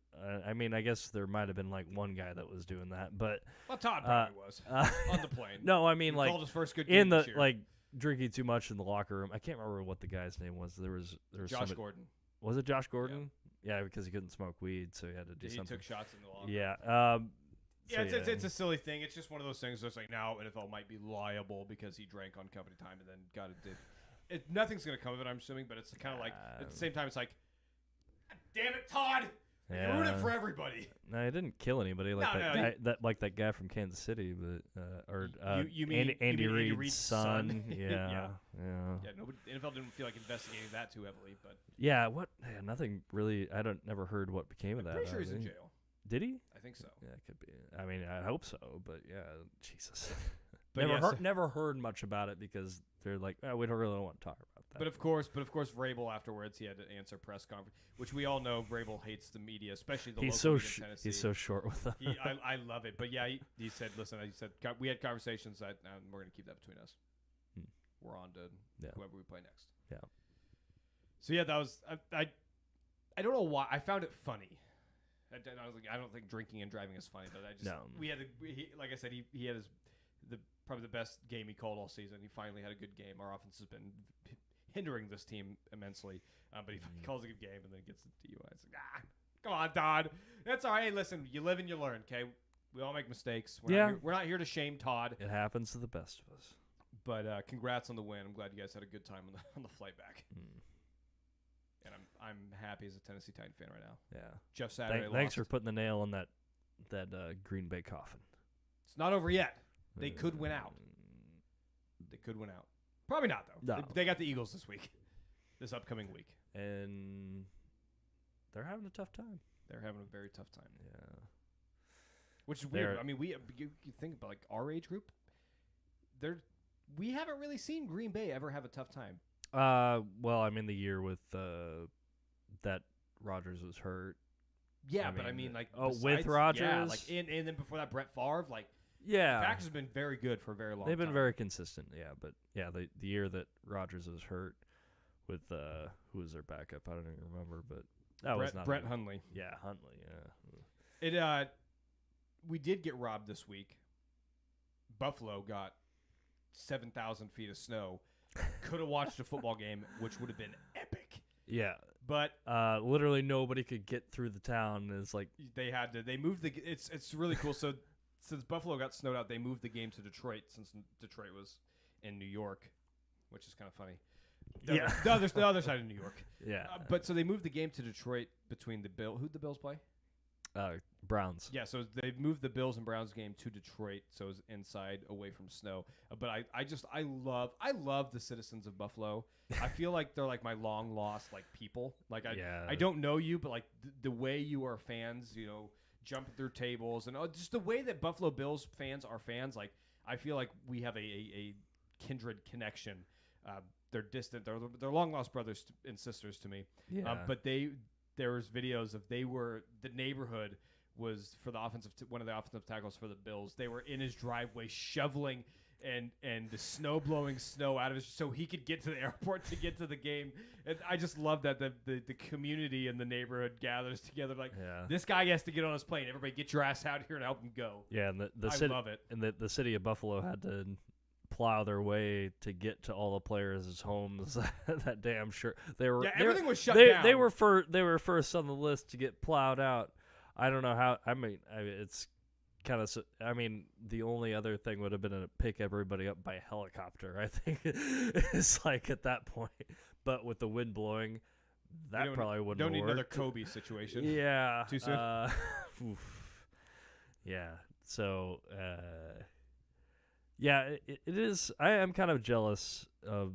S1: I mean, I guess there might have been like one guy that was doing that, but
S2: Todd probably was on the plane.
S1: No, I mean, like
S2: called his first good game
S1: in the
S2: this year.
S1: like drinking too much in the locker room. I can't remember what the guy's name was. There was
S2: Josh Gordon.
S1: Was it Josh Gordon? Yeah, because he couldn't smoke weed, so he had to do something.
S2: He took shots in the locker room.
S1: Yeah.
S2: It's a silly thing. It's just one of those things that's like now NFL might be liable because he drank on company time and then got it. Nothing's going to come of it, I'm assuming, but it's kind of like at the same time, it's like, damn it, Todd! You ruined it for everybody.
S1: No, he didn't kill anybody like that guy from Kansas City, but
S2: you mean
S1: Andy
S2: Andy
S1: Reid's
S2: Reid's
S1: son.
S2: son.
S1: Yeah.
S2: Yeah, nobody, NFL didn't feel like investigating that too heavily, but
S1: Yeah, what? Yeah, nothing really. Never heard what became of that.
S2: pretty sure he's in jail.
S1: Did he?
S2: I think so.
S1: Yeah, it could be. I mean, I hope so, but yeah, Jesus.
S2: But
S1: Never heard much about it because they're like, we don't really want to talk about that.
S2: But of course, Vrabel afterwards he had to answer press conference, which we all know Vrabel hates the media, especially the local media in Tennessee.
S1: He's so short with them.
S2: I love it, but yeah, he said, listen, we had conversations that we're going to keep that between us. We're on to whoever we play next.
S1: Yeah.
S2: So yeah, that was I don't know why I found it funny. I was like, I don't think drinking and driving is funny, but I just like I said, he had probably the best game he called all season. He finally had a good game. Our offense has been hindering this team immensely, but he calls a good game and then gets the DUI. It's like, come on, Todd. That's all right. Hey, listen, you live and you learn. Okay, we all make mistakes. We're not here to shame Todd.
S1: It happens to the best of us.
S2: But congrats on the win. I'm glad you guys had a good time on the flight back. And I'm happy as a Tennessee Titan fan right now.
S1: Yeah.
S2: Jeff Saturday lost.
S1: Thanks for putting the nail in that Green Bay coffin.
S2: It's not over yet. They could win out. Probably not, though.
S1: No.
S2: They got the Eagles this upcoming week.
S1: And they're having a tough time.
S2: They're having a very tough time.
S1: Yeah.
S2: Which is weird. I mean, you think about like our age group. We haven't really seen Green Bay ever have a tough time.
S1: Well, I'm in the year with that Rodgers was hurt.
S2: Yeah, but I mean, like,
S1: with Rodgers,
S2: yeah, like, and then before that, Brett Favre, like,
S1: yeah,
S2: the Packers have been very good for a very long time.
S1: They've been very consistent, yeah. But yeah, the year that Rodgers was hurt with who was their backup? I don't even remember, but that was not
S2: Brett Hundley.
S1: Yeah, Hundley. Yeah.
S2: We did get robbed this week. Buffalo got 7,000 feet of snow. Could have watched a football game, which would have been epic.
S1: Yeah,
S2: but
S1: literally nobody could get through the town. It's like
S2: they had to. They moved It's really cool. So since Buffalo got snowed out, they moved the game to Detroit since Detroit was in New York, which is kind of funny. The other side of New York.
S1: Yeah.
S2: But so they moved the game to Detroit between the Bills. Who'd the Bills play?
S1: Browns.
S2: Yeah, so they moved the Bills and Browns game to Detroit, so it was inside, away from snow. But I love the citizens of Buffalo. I feel like they're like my long lost like people. Like I don't know you, but like the way you are fans, jumping through tables and just the way that Buffalo Bills fans are fans. Like I feel like we have a kindred connection. They're distant. They're long lost brothers and sisters to me.
S1: Yeah.
S2: But there was videos of the neighborhood was for the one of the offensive tackles for the Bills. They were in his driveway shoveling and the snow blowing snow out of his so he could get to the airport to get to the game. And I just love that the community and the neighborhood gathers together like this guy has to get on his plane. Everybody get your ass out here and help him go.
S1: Yeah, and
S2: I love it.
S1: And the city of Buffalo had to plow their way to get to all the players' homes. That damn sure
S2: everything was shut down.
S1: They were first on the list to get plowed out. I don't know how. I mean it's kind of. I mean, the only other thing would have been to pick everybody up by helicopter. I think it's like at that point, but with the wind blowing, that probably wouldn't.
S2: Don't
S1: have
S2: need
S1: worked.
S2: another Kobe situation.
S1: Yeah.
S2: Too soon.
S1: Yeah. So. Yeah, it is. I am kind of jealous of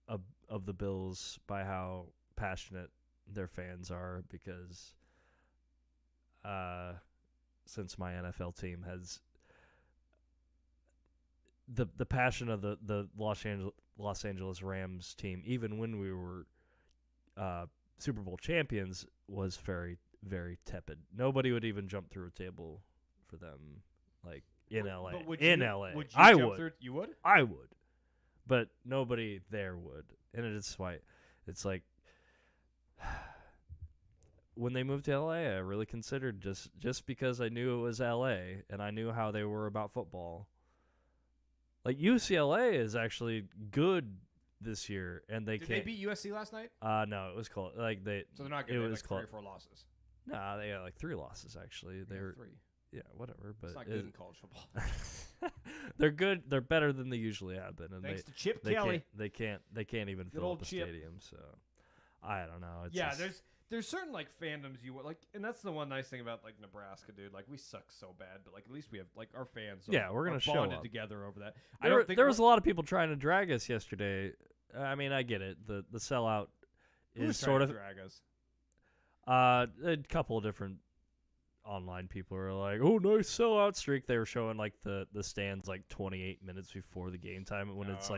S1: the Bills by how passionate their fans are because since my NFL team has the passion of the Los Angeles Rams team, even when we were Super Bowl champions, was very, very tepid. Nobody would even jump through a table for them, like. In LA.
S2: Would
S1: I
S2: jump
S1: would.
S2: Through, you would?
S1: I would. But nobody there would. And it's why it's like when they moved to LA, I really considered just because I knew it was LA and I knew how they were about football. Like UCLA is actually good this year and
S2: Did they beat USC last night?
S1: No, it was close. Like
S2: So they're not good. It was like 3 or 4 losses.
S1: Nah, they got like 3 losses actually. They were
S2: 3.
S1: Yeah, whatever. But
S2: it's not good in college football.
S1: They're good. They're better than they usually have been. And
S2: Thanks to Chip Kelly.
S1: They can't even fill up the stadium. So I don't know. It's
S2: there's certain like fandoms you like, and that's the one nice thing about like Nebraska, dude. Like we suck so bad, but like at least we have like our fans.
S1: Yeah, we're gonna
S2: are
S1: show
S2: bonded
S1: up.
S2: together over that.
S1: There was a lot of people trying to drag us yesterday. I mean, I get it. The sellout
S2: who
S1: is
S2: was
S1: sort
S2: trying
S1: of
S2: to drag us.
S1: a couple of different online people are like, "Oh, nice sellout streak." They were showing like the stands like 28 minutes before the game time, and when it's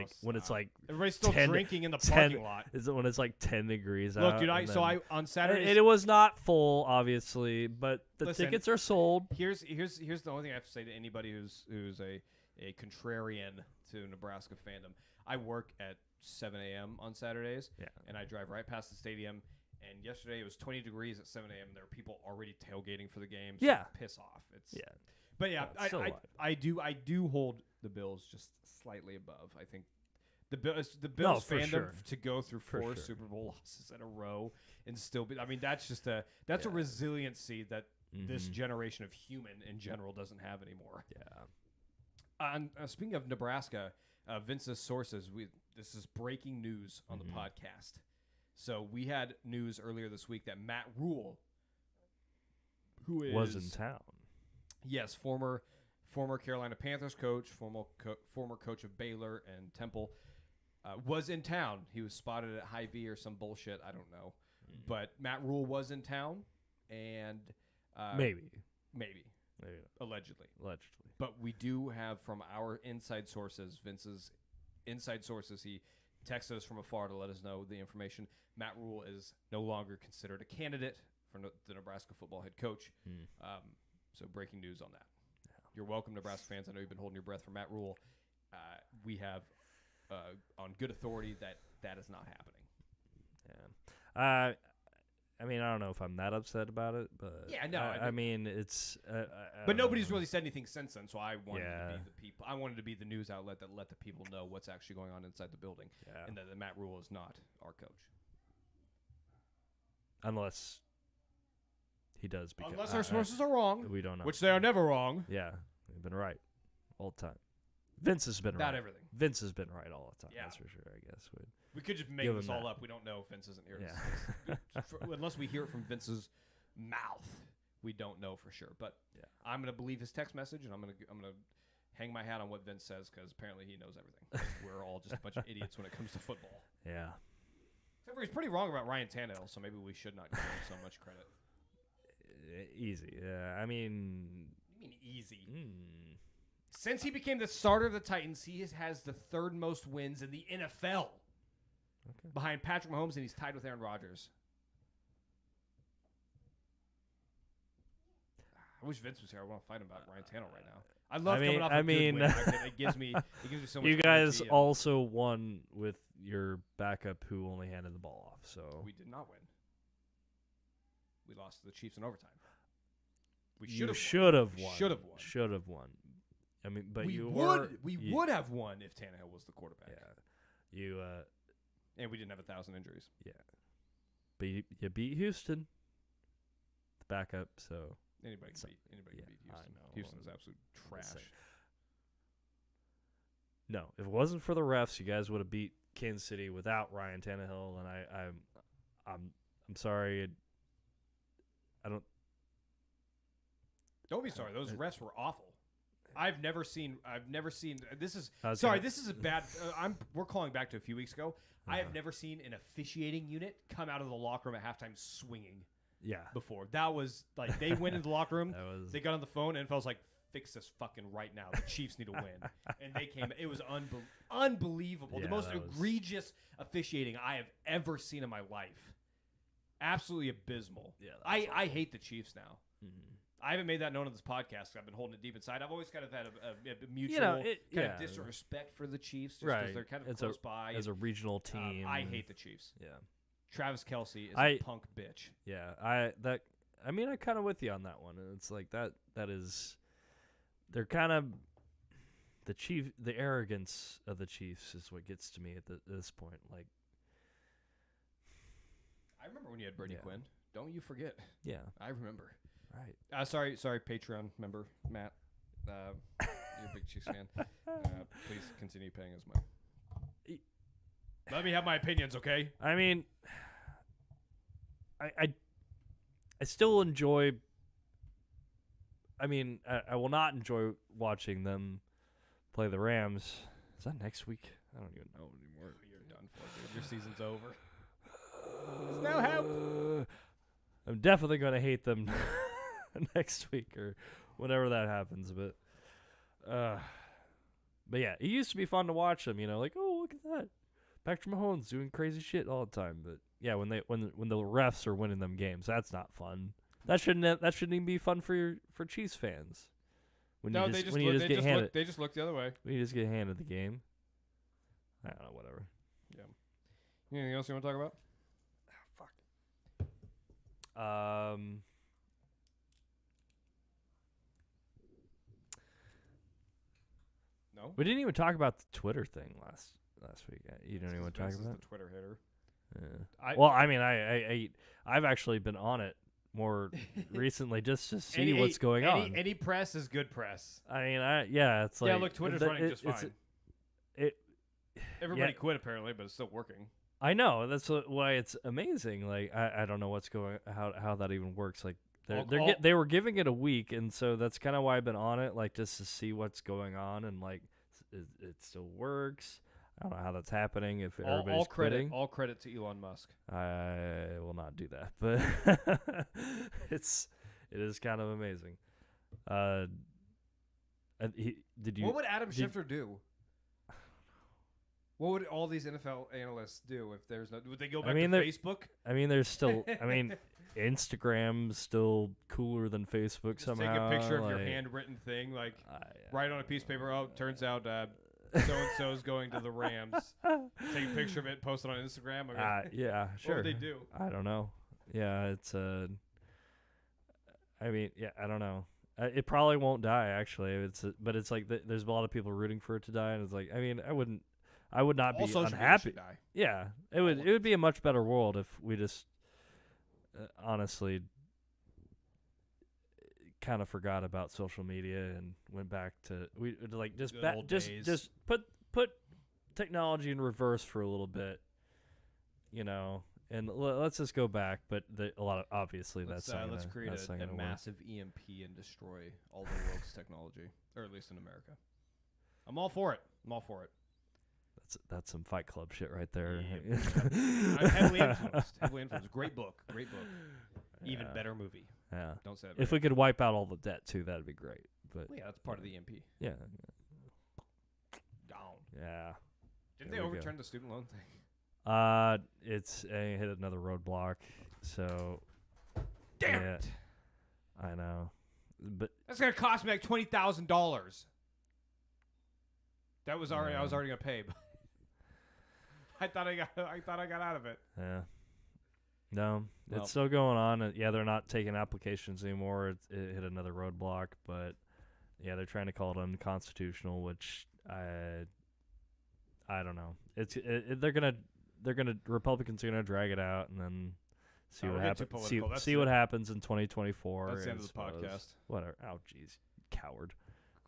S1: like
S2: Everybody's still
S1: 10
S2: drinking in the
S1: 10
S2: parking lot.
S1: is it when it's like 10 degrees
S2: Look,
S1: out.
S2: dude,
S1: and then-
S2: on Saturday
S1: it was not full, obviously, but the
S2: Listen,
S1: tickets are sold.
S2: Here's the only thing I have to say to anybody who's a contrarian to Nebraska fandom. I work at 7 a.m. on Saturdays,
S1: Yeah.
S2: and I drive right past the stadium. And yesterday it was 20 degrees at 7 a.m. There are people already tailgating for the game. So
S1: Yeah.
S2: piss off. It's
S1: Yeah.
S2: But yeah,
S1: No, it's so loud.
S2: I do hold the Bills just slightly above. I think the Bills
S1: for
S2: fandom
S1: sure.
S2: to go through
S1: For
S2: four
S1: sure.
S2: Super Bowl losses in a row and still be. I mean, that's just a resiliency that this
S1: Mhm.
S2: generation of human in general doesn't have anymore.
S1: Yeah.
S2: Speaking of Nebraska, Vince's sources. This is breaking news on the podcast. So we had news earlier this week that Matt Rule, who
S1: Was in town.
S2: yes, former Carolina Panthers coach, former coach of Baylor and Temple, was in town. He was spotted at Hy-Vee or some bullshit. I don't know, but Matt Rule was in town, and
S1: Maybe.
S2: allegedly.
S1: Allegedly.
S2: But we do have from our inside sources, Vince's inside sources. He texted us from afar to let us know the information. Matt Rule is no longer considered a candidate for the Nebraska football head coach. So breaking news on that. You're welcome, Nebraska fans. I know you've been holding your breath for Matt Rule. We have on good authority that is not happening.
S1: Yeah. I mean, I don't know if I'm that upset about it, but
S2: Yeah, no,
S1: I mean, it's. I
S2: But
S1: don't
S2: nobody's
S1: know.
S2: really said anything since then, so I wanted to
S1: Yeah.
S2: be the people. I wanted to be the news outlet that let the people know what's actually going on inside the building,
S1: Yeah.
S2: and that Matt Rule is not our coach.
S1: Unless he does. Because
S2: Unless our sources are wrong,
S1: we don't know.
S2: which they are never wrong.
S1: Yeah, they've been right all the time. Vince has been
S2: About
S1: right.
S2: everything.
S1: Vince has been right all the time.
S2: Yeah.
S1: That's for sure. I guess.
S2: We could just make
S1: Give
S2: this
S1: him
S2: all
S1: that.
S2: up. We don't know if Vince isn't here.
S1: Yeah.
S2: Unless we hear it from Vince's mouth, we don't know for sure. But
S1: Yeah.
S2: I'm gonna believe his text message, and I'm gonna hang my hat on what Vince says because apparently he knows everything. We're all just a bunch of idiots when it comes to football.
S1: Yeah.
S2: Except for he's pretty wrong about Ryan Tannehill, so maybe we should not give him so much credit.
S1: Easy. Yeah. I mean.
S2: You mean easy?
S1: Since
S2: Since he became the starter of the Titans, he has the third most wins in the NFL.
S1: Okay.
S2: Behind Patrick Mahomes, and he's tied with Aaron Rodgers. I wish Vince was here. I want to fight him about Ryan Tannehill right now. I love coming off a good win. It gives me so much
S1: you guys
S2: energy, and
S1: also won with your backup who only handed the ball off. So
S2: we did not win. We lost to the Chiefs in overtime. We
S1: you
S2: should
S1: should have won.
S2: Should have won.
S1: Should have won. I mean, but
S2: we
S1: you
S2: would have won if Tannehill was the quarterback.
S1: Yeah. You
S2: And we didn't have 1,000 injuries.
S1: yeah. But you beat Houston. The backup. So
S2: Anybody can
S1: So-
S2: beat
S1: yeah,
S2: Houston.
S1: I know.
S2: Houston's absolute trash.
S1: Insane. no, if it wasn't for the refs, you guys would have beat Kansas City without Ryan Tannehill. And I'm sorry. I don't.
S2: Don't be sorry. Those refs were awful. I've never seen. This is
S1: I was
S2: sorry.
S1: gonna-
S2: This is a bad. We're calling back to a few weeks ago. I have
S1: Uh-huh.
S2: never seen an officiating unit come out of the locker room at halftime swinging
S1: Yeah.
S2: before. That was like they went into the locker room.
S1: That was.
S2: They got on the phone and I was like, "Fix this fucking right now. The Chiefs need to win." And they came. It was unbelievable. The
S1: Yeah,
S2: most
S1: that was-
S2: egregious officiating I have ever seen in my life. Absolutely abysmal.
S1: Yeah, that was
S2: I hate the Chiefs now.
S1: Mhm.
S2: I haven't made that known on this podcast. 'Cause I've been holding it deep inside. I've always kind of had a mutual kind of disrespect for the Chiefs, just because
S1: Right.
S2: they're kind of
S1: It's
S2: close by.
S1: as a regional team.
S2: I hate the Chiefs.
S1: Yeah.
S2: Travis Kelce is
S1: I-
S2: a punk bitch.
S1: Yeah. I mean, I'm kind of with you on that one. It's like that is. They're kind of. The arrogance of the Chiefs is what gets to me at this point. Like.
S2: I remember when you had Brady
S1: Yeah.
S2: Quinn. Don't you forget.
S1: Yeah.
S2: I remember.
S1: Right.
S2: Sorry, Patreon member Matt. You're a big Chiefs fan. Please continue paying us money. Let me have my opinions, okay?
S1: I mean, I still enjoy. I mean, I will not enjoy watching them play the Rams. Is that next week? I don't even know anymore.
S2: You're done for, dude. Your season's over. There's no hope.
S1: I'm definitely going to hate them next week or whenever that happens. But yeah, it used to be fun to watch them. You know, like, oh, look at that, Patrick Mahomes doing crazy shit all the time. But yeah, when the refs are winning them games, that's not fun. That shouldn't even be fun for Chiefs fans. When
S2: No,
S1: you
S2: they
S1: just,
S2: just
S1: when you
S2: look,
S1: just
S2: they
S1: get
S2: just
S1: handed
S2: look, they just look the other way.
S1: when you just get handed the game. I don't know, whatever.
S2: Anything else you want to talk about? No.
S1: We didn't even talk about the Twitter thing last week. You don't even want to talk
S2: Vince is
S1: about it?
S2: the Twitter hitter.
S1: Yeah. Well, I mean, I've actually been on it more recently just to see what's going on.
S2: Any press is good press.
S1: I mean, it's like
S2: Look, Twitter's running just fine. Everybody quit apparently, but it's still working.
S1: I know, that's why it's amazing. Like I don't know what's going how that even works. Like they were giving it a week, and so that's kind of why I've been on it, like just to see what's going on, and like it still works. I don't know how that's happening. If everybody's quitting,
S2: all credit to Elon Musk.
S1: I will not do that, but it is kind of amazing.
S2: What would Adam Schefter do? What would all these NFL analysts do if there's no? Would they go back to Facebook?
S1: I mean, there's still. I mean, Instagram's still cooler than Facebook
S2: Just
S1: somehow.
S2: Take a picture of your handwritten thing, like write on a piece of paper. Oh, turns out so and so's going to the Rams. Take a picture of it, post it on Instagram. I mean,
S1: yeah, sure.
S2: What would they do?
S1: I don't know. Yeah, it's I mean, yeah, I don't know. It probably won't die actually. But it's like there's a lot of people rooting for it to die, and it's like, I mean, I would not be unhappy. Yeah, it would be a much better world if we just honestly kind of forgot about social media and went back to just put technology in reverse for a little bit, you know, and let's just go back. But obviously let's
S2: create a massive EMP and destroy all the world's technology, or at least in America. I'm all for it.
S1: That's some Fight Club shit right there.
S2: Yeah. I'm heavily influenced. Great book. Even better movie.
S1: Yeah.
S2: Don't say that.
S1: If we could wipe out all the debt too, that'd be great. But
S2: yeah, that's part of the EMP.
S1: Yeah.
S2: Gone.
S1: Yeah.
S2: Didn't they overturn the student loan thing?
S1: It's hit another roadblock. So.
S2: Damn it!
S1: I know, but
S2: that's gonna cost me like $20,000. That was already I was already gonna pay. But I thought I got out of it.
S1: Yeah. No, it's still going on. Yeah, they're not taking applications anymore. It hit another roadblock, but yeah, they're trying to call it unconstitutional, which I don't know. Republicans are gonna drag it out and then see what happens. See what happens in 2024.
S2: That's the end of the podcast.
S1: Whatever. Oh, jeez, coward.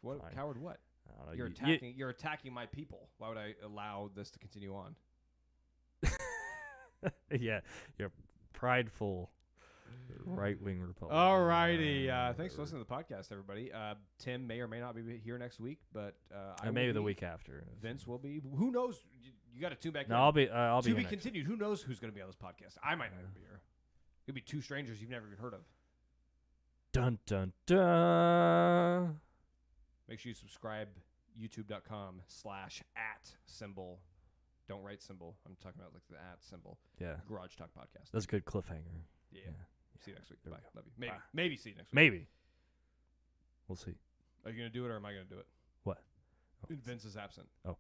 S2: What? Fine. Coward? What?
S1: I don't know.
S2: You're attacking my people. Why would I allow this to continue on?
S1: Yeah, you're prideful right-wing Republican.
S2: All righty. Thanks for listening to the podcast, everybody. Tim may or may not be here next week, but
S1: maybe the week after.
S2: Vince will be. Who knows? You got to tune back.
S1: No, I'll be. I'll be.
S2: To be continued. Who knows who's going to be on this podcast? I might not even be here. It'll be two strangers you've never even heard of.
S1: Dun dun dun.
S2: Make sure you subscribe. YouTube.com/@symbol. Don't write symbol. I'm talking about like the @ symbol.
S1: Yeah.
S2: Garage Talk Podcast.
S1: That's a good cliffhanger.
S2: Yeah. See you next week. Bye. Love you.
S1: Maybe
S2: see you next week.
S1: Maybe. We'll see.
S2: Are you going to do it or am I going to do it?
S1: What?
S2: Vince is absent.
S1: Oh.